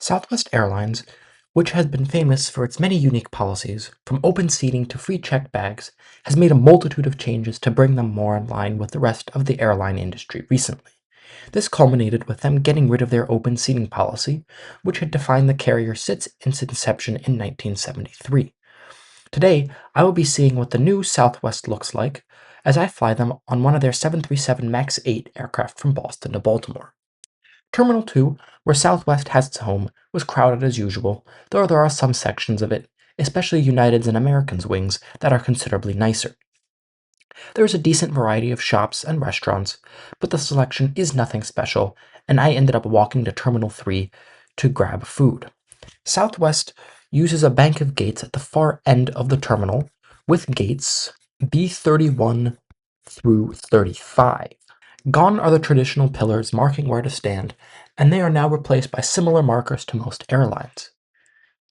Southwest Airlines, which has been famous for its many unique policies, from open seating to free checked bags, has made a multitude of changes to bring them more in line with the rest of the airline industry recently. This culminated with them getting rid of their open seating policy, which had defined the carrier since its inception in 1973. Today, I will be seeing what the new Southwest looks like as I fly them on one of their 737 MAX 8 aircraft from Boston to Baltimore. Terminal 2, where Southwest has its home, was crowded as usual, though there are some sections of it, especially United's and American's wings, that are considerably nicer. There is a decent variety of shops and restaurants, but the selection is nothing special, and I ended up walking to Terminal 3 to grab food. Southwest uses a bank of gates at the far end of the terminal, with gates B31 through 35. Gone are the traditional pillars marking where to stand, and they are now replaced by similar markers to most airlines.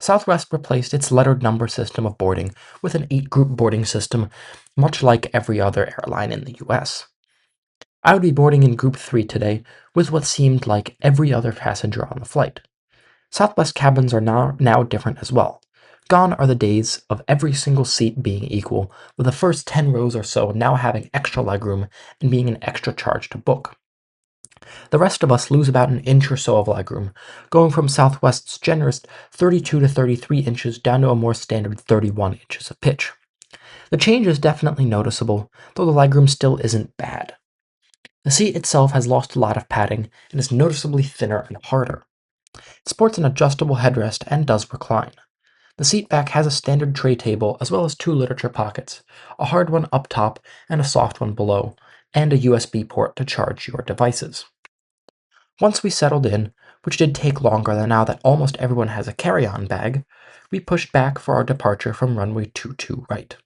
Southwest replaced its lettered number system of boarding with an 8-group boarding system, much like every other airline in the US. I would be boarding in Group 3 today with what seemed like every other passenger on the flight. Southwest cabins are now different as well. Gone are the days of every single seat being equal, with the first 10 rows or so now having extra legroom and being an extra charge to book. The rest of us lose about an inch or so of legroom, going from Southwest's generous 32 to 33 inches down to a more standard 31 inches of pitch. The change is definitely noticeable, though the legroom still isn't bad. The seat itself has lost a lot of padding and is noticeably thinner and harder. It sports an adjustable headrest and does recline. The seat back has a standard tray table as well as two literature pockets, a hard one up top and a soft one below, and a USB port to charge your devices. Once we settled in, which did take longer than now that almost everyone has a carry-on bag, we pushed back for our departure from runway 22 right.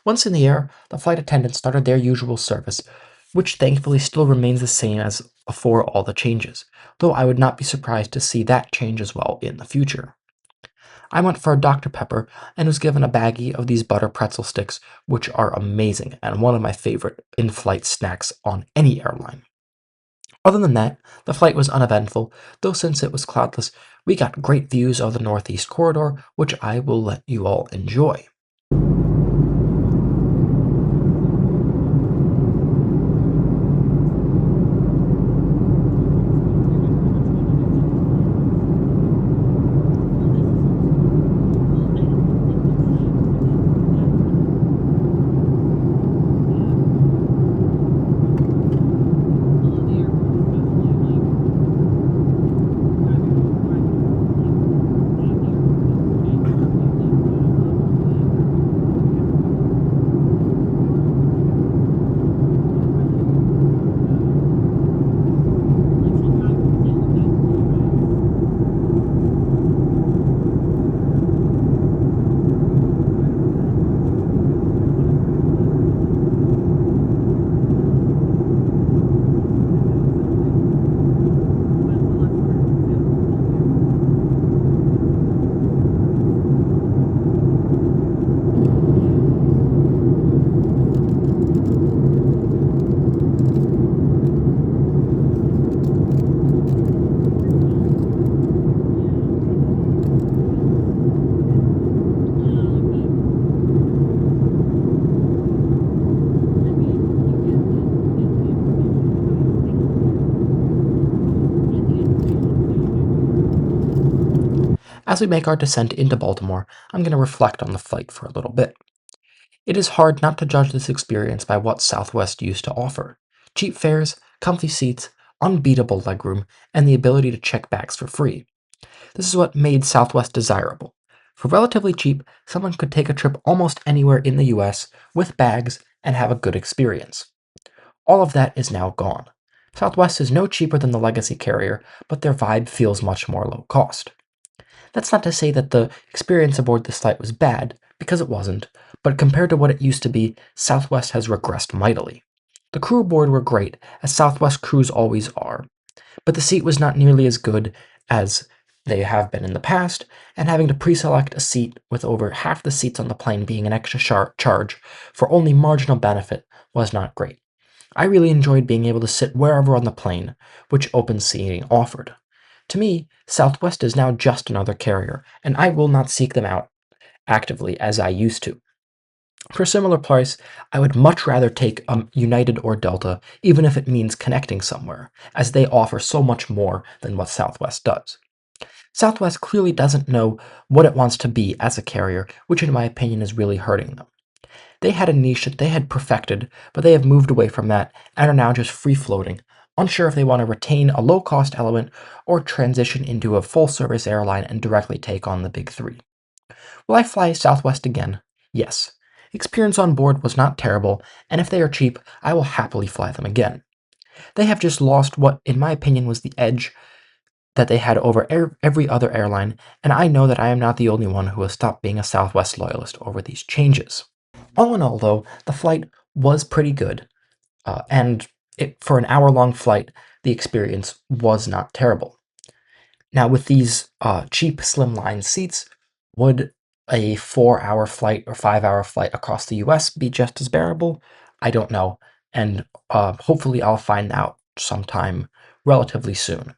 Once in the air, the flight attendants started their usual service, which thankfully still remains the same as before all the changes, though I would not be surprised to see that change as well in the future. I went for a Dr. Pepper and was given a baggie of these butter pretzel sticks, which are amazing and one of my favorite in flight snacks on any airline. Other than that, the flight was uneventful, though since it was cloudless, we got great views of the Northeast Corridor, which I will let you all enjoy. As we make our descent into Baltimore, I'm going to reflect on the flight for a little bit. It is hard not to judge this experience by what Southwest used to offer: cheap fares, comfy seats, unbeatable legroom, and the ability to check bags for free. This is what made Southwest desirable. For relatively cheap, someone could take a trip almost anywhere in the US with bags and have a good experience. All of that is now gone. Southwest is no cheaper than the legacy carrier, but their vibe feels much more low cost. That's not to say that the experience aboard this flight was bad, because it wasn't, but compared to what it used to be, Southwest has regressed mightily. The crew aboard were great, as Southwest crews always are, but the seat was not nearly as good as they have been in the past, and having to pre-select a seat with over half the seats on the plane being an extra charge for only marginal benefit was not great. I really enjoyed being able to sit wherever on the plane, which open seating offered. To me, Southwest is now just another carrier, and I will not seek them out actively as I used to. For a similar price, I would much rather take United or Delta, even if it means connecting somewhere, as they offer so much more than what Southwest does. Southwest clearly doesn't know what it wants to be as a carrier, which in my opinion is really hurting them. They had a niche that they had perfected, but they have moved away from that and are now just free floating, unsure if they want to retain a low cost element or transition into a full service airline and directly take on the big three. Will I fly Southwest again? Yes. Experience on board was not terrible, and if they are cheap, I will happily fly them again. They have just lost what, in my opinion, was the edge that they had over every other airline, and I know that I am not the only one who has stopped being a Southwest loyalist over these changes. All in all, though, the flight was pretty good, and for an hour-long flight, the experience was not terrible. Now, with these cheap slimline seats, would a 4-hour flight or 5-hour flight across the US be just as bearable? I don't know, and hopefully I'll find out sometime relatively soon.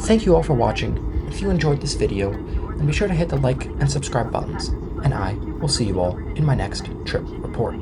Thank you all for watching. If you enjoyed this video, then be sure to hit the like and subscribe buttons, and I will see you all in my next trip report.